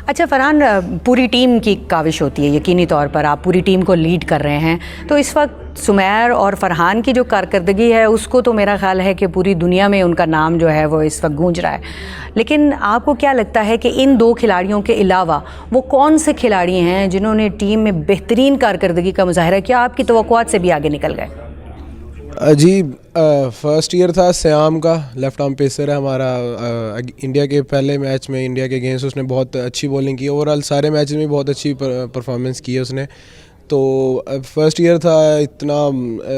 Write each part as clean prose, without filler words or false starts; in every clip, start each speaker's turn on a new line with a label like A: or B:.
A: अच्छा फरहान, पूरी टीम की काविश होती है, यकीनी तौर पर आप पूरी टीम को लीड कर रहे हैं, तो इस वक्त सुमैर और फरहान की जो कारकर्दगी है उसको तो मेरा ख्याल है कि पूरी दुनिया में उनका नाम जो है वो इस वक्त गूंज रहा है। लेकिन आपको क्या लगता है कि इन दो खिलाड़ियों के अलावा वो कौन से खिलाड़ी हैं जिन्होंने टीम में बेहतरीन कारकर्दगी का मुजाहरा किया, आपकी तवक्कुआत से भी आगे निकल गए?
B: जी, फर्स्ट ईयर था श्याम का, लेफ्ट आर्म पेसर है हमारा। इंडिया के पहले मैच में इंडिया के अगेंस्ट उसने बहुत अच्छी बॉलिंग की, ओवरऑल सारे मैचेस में बहुत अच्छी परफॉर्मेंस की है उसने। तो फर्स्ट ईयर था, इतना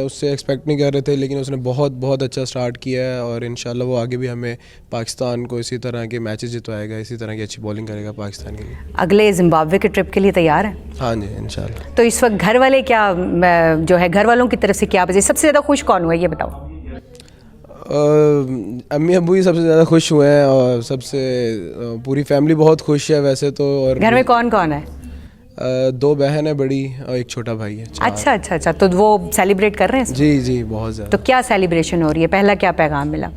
B: उससे एक्सपेक्ट नहीं कर रहे थे, लेकिन उसने बहुत अच्छा स्टार्ट किया है और इंशाल्लाह वो आगे भी हमें पाकिस्तान को इसी तरह के मैचेस जितवाएगा, इसी तरह की अच्छी बॉलिंग करेगा पाकिस्तान के लिए।
A: अगले जिम्बाब्वे के ट्रिप के लिए तैयार हैं?
B: हाँ जी, इंशाल्लाह।
A: तो इस वक्त घर वाले क्या जो है, घर वालों की तरफ से क्या बजे सबसे ज़्यादा खुश कौन हुआ ये बताओ?
B: अम्मी अब्बू ही सबसे ज़्यादा खुश हुए हैं और सबसे पूरी फैमिली बहुत खुश है वैसे तो। और
A: घर में कौन कौन है?
B: 2 बहन है बड़ी और एक छोटा भाई है।
A: अच्छा, तो वो सेलिब्रेट कर रहे हैं?
B: जी बहुत ज़्यादा।
A: तो क्या सेलिब्रेशन हो रही है, पहला क्या पैगाम मिला?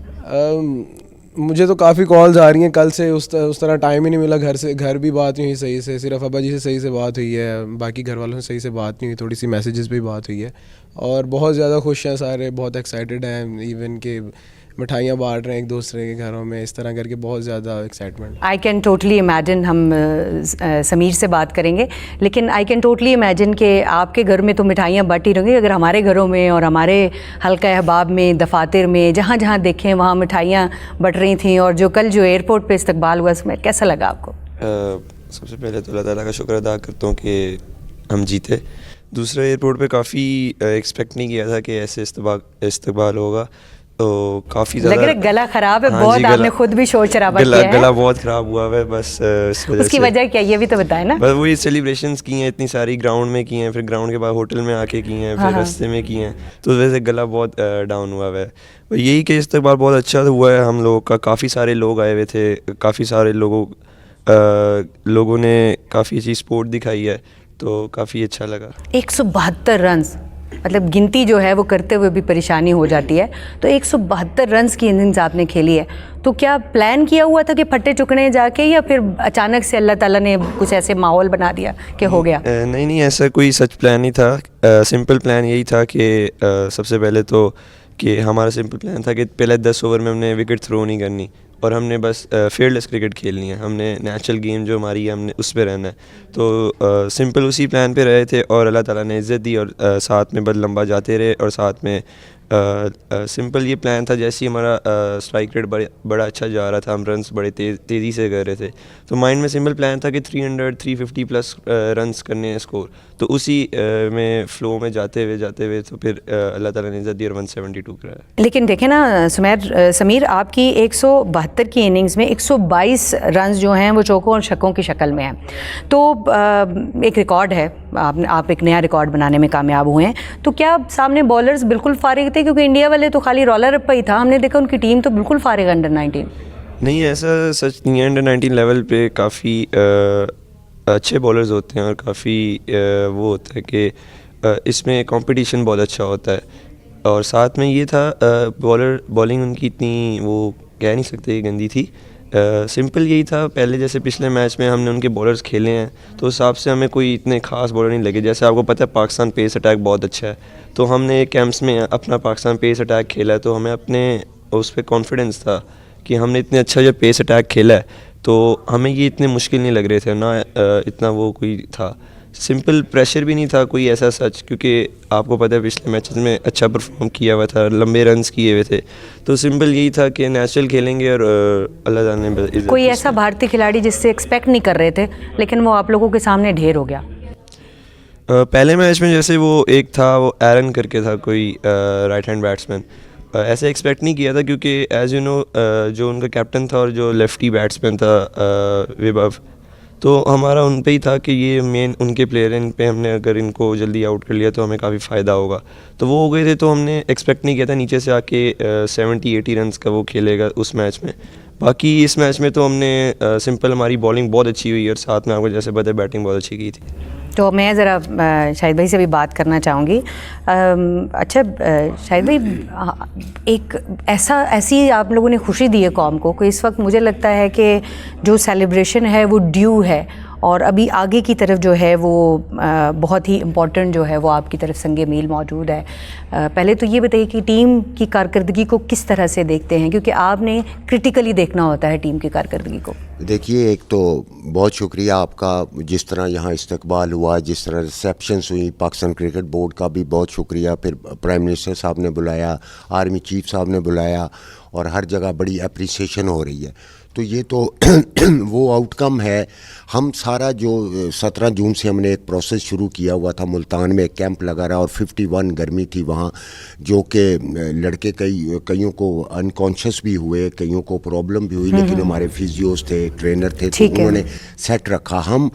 B: मुझे तो काफ़ी कॉल्स आ रही हैं, कल से उस तरह टाइम ही नहीं मिला, घर भी बात नहीं हुई सही से, सिर्फ अब्बा जी से सही से बात हुई है, बाकी घर वालों से सही से बात नहीं हुई, थोड़ी सी मैसेजेस पे बात हुई है। और बहुत ज़्यादा खुश हैं सारे, बहुत एक्साइटेड हैं, इवन के मिठाइयाँ बांट रहे हैं एक दूसरे के घरों में, इस तरह करके बहुत ज़्यादा excitement.
A: I can totally imagine, हम समीर से बात करेंगे, लेकिन आई कैन टोटली इमेजिन कि आपके घर में तो मिठाइयाँ बट ही रहेंगी, अगर हमारे घरों में और हमारे हल्का अहबाब में, दफातर में, जहाँ जहाँ देखें वहाँ मिठाइयाँ बट रही थी। और जो कल जो एयरपोर्ट पे इस्तकबाल हुआ उसमें कैसा लगा आपको?
C: सबसे पहले तो अल्लाह ताला का शुक्र अदा करता हूँ कि हम जीते। दूसरा, एयरपोर्ट पे काफ़ी एक्सपेक्ट नहीं किया था कि ऐसे इस्तकबाल होगा, तो काफ़ी ज़्यादा
A: लग रहा है गला ख़राब है।
C: हाँ
A: बहुत
C: जी,
A: आपने खुद भी शोर शराबा किया है।
C: गला बहुत ख़राब हुआ है बस इस वजह
A: उसकी
C: से।
A: वजह क्या, ये भी तो बताएं ना।
C: बस वही सेलिब्रेशंस की हैं इतनी सारी, ग्राउंड में की हैं, फिर ग्राउंड के बाद होटल में आके की हैं, फिर रास्ते में की हैं, तो उस वजह से गला बहुत डाउन हुआ है। यही कि इस्तकबाल बहुत अच्छा हुआ है हम लोगों का, काफ़ी सारे लोग आए हुए थे, काफ़ी सारे लोगों ने काफ़ी अच्छी सपोर्ट दिखाई है, तो काफ़ी अच्छा लगा।
A: 172 रन, मतलब गिनती जो है वो करते हुए भी परेशानी हो जाती है। तो 172 रन की इनिंग्स आपने खेली है, तो क्या प्लान किया हुआ था कि फट्टे चुकने जाके, या फिर अचानक से अल्लाह ताला ने कुछ ऐसे माहौल बना दिया कि हो गया?
C: नहीं, ऐसा कोई सच प्लान नहीं था। सिंपल प्लान यही था कि सबसे पहले तो कि हमारा सिंपल प्लान था कि पहले 10 ओवर में हमने विकेट थ्रो नहीं करनी और हमने बस फेयरलेस क्रिकेट खेलनी है, हमने नेचुरल गेम जो हमारी है हमने उस पर रहना है। तो सिंपल उसी प्लान पे रहे थे और अल्लाह ताला ने इज़्ज़त दी और साथ में बस लंबा जाते रहे और साथ में सिंपल ये प्लान था। जैसे ही हमारा स्ट्राइक रेट बड़ा अच्छा जा रहा था, हम रन्स बड़े तेज़ी से कर रहे थे, तो माइंड में सिंपल प्लान था कि 300-350 प्लस रन्स करने हैं स्कोर। तो उसी में फ़्लो में जाते हुए तो फिर अल्लाह ताला ने इज़्ज़त दी और 172 कराया।
A: लेकिन देखें ना समीर, आपकी 172 की इनिंग्स में 122 रन जो हैं वो चौकों और छक्कों की शक्ल में हैं, तो एक रिकॉर्ड है, आप एक नया रिकॉर्ड बनाने में कामयाब हुए हैं। तो क्या सामने बॉलर्स बिल्कुल फारिग थे, क्योंकि इंडिया वाले तो खाली रॉला रप्पा ही था, हमने देखा उनकी टीम तो बिल्कुल फारिग अंडर 19?
C: नहीं, ऐसा सच नहीं है। अंडर 19 लेवल पे काफ़ी अच्छे बॉलर्स होते हैं और काफ़ी वो होता है कि इसमें कंपटीशन बहुत अच्छा होता है। और साथ में ये था बॉलिंग उनकी इतनी वो कह नहीं सकते गंदी थी। सिंपल यही था, पहले जैसे पिछले मैच में हमने उनके बॉलर्स खेले हैं तो उस हिसाब से हमें कोई इतने ख़ास बॉलर नहीं लगे। जैसे आपको पता है पाकिस्तान पेस अटैक बहुत अच्छा है, तो हमने कैंप्स में अपना पाकिस्तान पेस अटैक खेला है, तो हमें अपने उस पर कॉन्फिडेंस था कि हमने इतने अच्छा जो पेस अटैक खेला है तो हमें ये इतने मुश्किल नहीं लग रहे थे ना, इतना वो कोई था। सिंपल प्रेशर भी नहीं था कोई ऐसा सच, क्योंकि आपको पता है पिछले मैचेस में अच्छा परफॉर्म किया हुआ था, लंबे रन्स किए हुए थे, तो सिंपल यही था कि नेचुरल खेलेंगे और अल्लाह ताला ने
A: कोई ऐसा भारतीय खिलाड़ी जिससे एक्सपेक्ट नहीं कर रहे थे लेकिन वो आप लोगों के सामने ढेर हो गया?
C: पहले मैच में जैसे वो एक था, वो एरन करके था कोई राइट हैंड बैट्समैन, ऐसे एक्सपेक्ट नहीं किया था क्योंकि एज़ यू नो जो उनका कैप्टन था और जो लेफ्टी बैट्समैन था विभव, तो हमारा उन पे ही था कि ये मेन उनके प्लेयर हैं, इन पे हमने अगर इनको जल्दी आउट कर लिया तो हमें काफ़ी फ़ायदा होगा। तो वो हो गए थे, तो हमने एक्सपेक्ट नहीं किया था नीचे से आके 70-80 रन्स का वो खेलेगा उस मैच में। बाकी इस मैच में तो हमने सिंपल हमारी बॉलिंग बहुत अच्छी हुई और साथ में आपको जैसे पता है बैटिंग बहुत अच्छी की थी।
A: तो मैं ज़रा शाहिद भाई से भी बात करना चाहूँगी। अच्छा शाहिद भाई, एक ऐसी आप लोगों ने खुशी दी है कौम को कि इस वक्त मुझे लगता है कि जो सेलिब्रेशन है वो ड्यू है, और अभी आगे की तरफ जो है वो बहुत ही इम्पोर्टेंट जो है वो आपकी तरफ संगे मील मौजूद है। पहले तो ये बताइए कि टीम की कारकर्दगी को किस तरह से देखते हैं, क्योंकि आपने क्रिटिकली देखना होता है टीम की कारकर्दगी को।
D: देखिए, एक तो बहुत शुक्रिया आपका, जिस तरह यहाँ इस्तकबाल हुआ, जिस तरह रिसेप्शंस हुई, पाकिस्तान क्रिकेट बोर्ड का भी बहुत शुक्रिया। फिर प्राइम मिनिस्टर साहब ने बुलाया, आर्मी चीफ साहब ने बुलाया, और हर जगह बड़ी अप्रिसिएशन हो रही है। तो ये तो वो आउटकम है। हम सारा जो 17 जून से हमने एक प्रोसेस शुरू किया हुआ था, मुल्तान में एक कैंप लगा रहा, और 51 गर्मी थी वहाँ, जो कि लड़के कईयों को अनकॉन्शियस भी हुए, कईयों को प्रॉब्लम भी हुई, लेकिन हमारे फिजियोज थे, ट्रेनर थे, तो उन्होंने सेट रखा। हम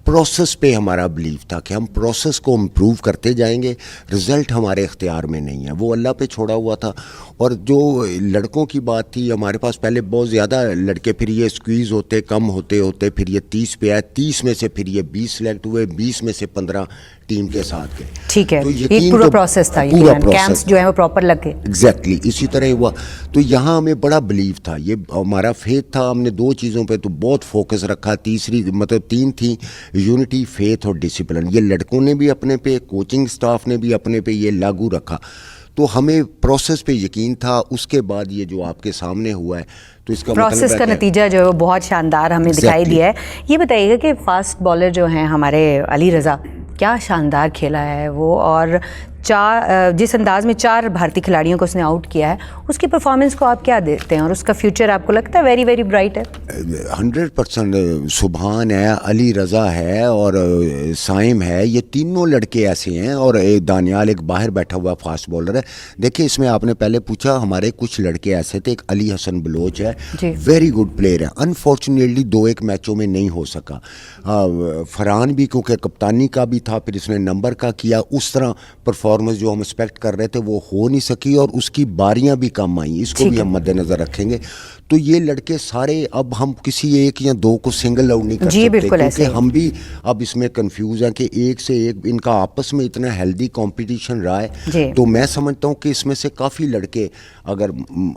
D: प्रोसेस पे हमारा बिलीव था कि हम प्रोसेस को इम्प्रूव करते जाएंगे, रिज़ल्ट हमारे इख्तियार में नहीं है, वो अल्लाह पे छोड़ा हुआ था। और जो लड़कों की बात थी, हमारे पास पहले बहुत ज़्यादा लड़के, फिर ये स्क्वीज़ होते, कम होते होते फिर ये 30 पे आए, 30 में से फिर ये 20 सेलेक्ट हुए, 20 में से 15 टीम के साथ गए।
A: ठीक है,
D: तो
A: एक पूरा प्रोसेस था,
D: पूरा
A: कैंप्स जो है वो प्रॉपर लग गए।
D: एग्जैक्टली इसी तरह हुआ। तो यहाँ हमें बड़ा बिलीव था, ये हमारा फेथ था। हमने 2 चीज़ों पे तो बहुत फोकस रखा, तीसरी मतलब 3 थी, यूनिटी, फेथ और डिसिप्लिन। ये लड़कों ने भी अपने पे, कोचिंग स्टाफ ने भी अपने पे ये लागू रखा। तो हमें प्रोसेस पे यकीन था। उसके बाद ये जो आपके सामने हुआ है, तो इसका
A: प्रोसेस का नतीजा जो है वो बहुत शानदार हमें दिखाई दिया है। ये बताइएगा कि फास्ट बॉलर जो हैं हमारे अली रज़ा, क्या शानदार खेला है वो, और जिस अंदाज में 4 भारतीय खिलाड़ियों को उसने आउट किया है, उसकी परफॉर्मेंस को आप क्या देखते हैं, और उसका फ्यूचर आपको लगता है वेरी वेरी ब्राइट है?
D: 100% सुभान है, अली रज़ा है और साइम है, ये तीनों लड़के ऐसे हैं। और एक दानियाल एक बाहर बैठा हुआ फास्ट बॉलर है। देखिए, इसमें आपने पहले पूछा, हमारे कुछ लड़के ऐसे थे, एक अली हसन बलोच है, वेरी गुड प्लेयर है, अनफॉर्चुनेटली 2-1 मैचों में नहीं हो सका। फरहान भी क्योंकि कप्तानी का भी था, फिर इसने नंबर का किया, उस तरह परफॉर्मेंस जो हम एक्सपेक्ट कर रहे थे वो हो नहीं सकी, और उसकी बारियां भी कम आई, इसको भी हम मद्देनजर रखेंगे। तो ये लड़के सारे, अब हम किसी एक या 2 को सिंगल आउट नहीं कर सकते, क्योंकि हम भी अब इसमें कंफ्यूज हैं कि एक से एक इनका आपस में इतना हेल्दी कंपटीशन रहा है। तो मैं समझता हूँ कि इसमें से काफ़ी लड़के, अगर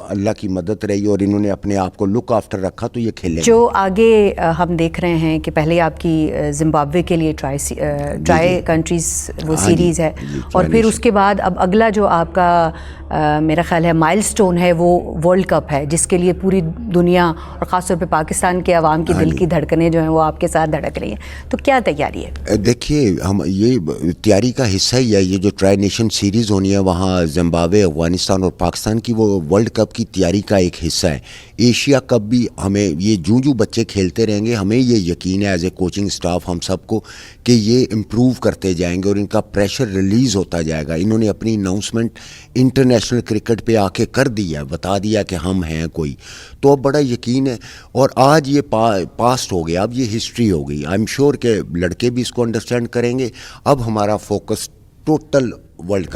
D: अल्लाह की मदद रही और इन्होंने अपने आप को लुक आफ्टर रखा, तो ये खेलेंगे।
A: जो आगे हम देख रहे हैं कि पहले आपकी जिम्बाब्वे के लिए ट्राई कंट्रीज वो सीरीज़ है, और फिर उसके बाद अब अगला जो आपका मेरा ख्याल है माइलस्टोन है, वो वर्ल्ड कप है, जिसके लिए पूरी दुनिया और ख़ासतौर पे पाकिस्तान के अवाम की दिल की धड़कनें जो हैं वो आपके साथ धड़क रही हैं। तो क्या तैयारी है?
D: देखिए, हम ये तैयारी का हिस्सा ही है। ये जो ट्राई नेशन सीरीज़ होनी है, वहाँ जिम्बाब्वे, अफगानिस्तान और पाकिस्तान की, वो वर्ल्ड कप की तैयारी का एक हिस्सा है। एशिया कप भी हमें, ये जूं बच्चे खेलते रहेंगे, हमें ये यकीन है एज ए कोचिंग स्टाफ हम सबको कि ये इम्प्रूव करते जाएंगे और इनका प्रेशर रिलीज़ होता जाएगा। इन्होंने अपनी अनाउंसमेंट इंटरनेशनल क्रिकेट पे आके कर दिया है, बता दिया कि हम हैं कोई, तो अब बड़ा यकीन है। और आज ये पास्ट हो गया, अब ये हिस्ट्री हो गई। आई एम श्योर कि लड़के भी इसको अंडरस्टैंड करेंगे। अब हमारा फोकस टोटल वर्ल्ड कप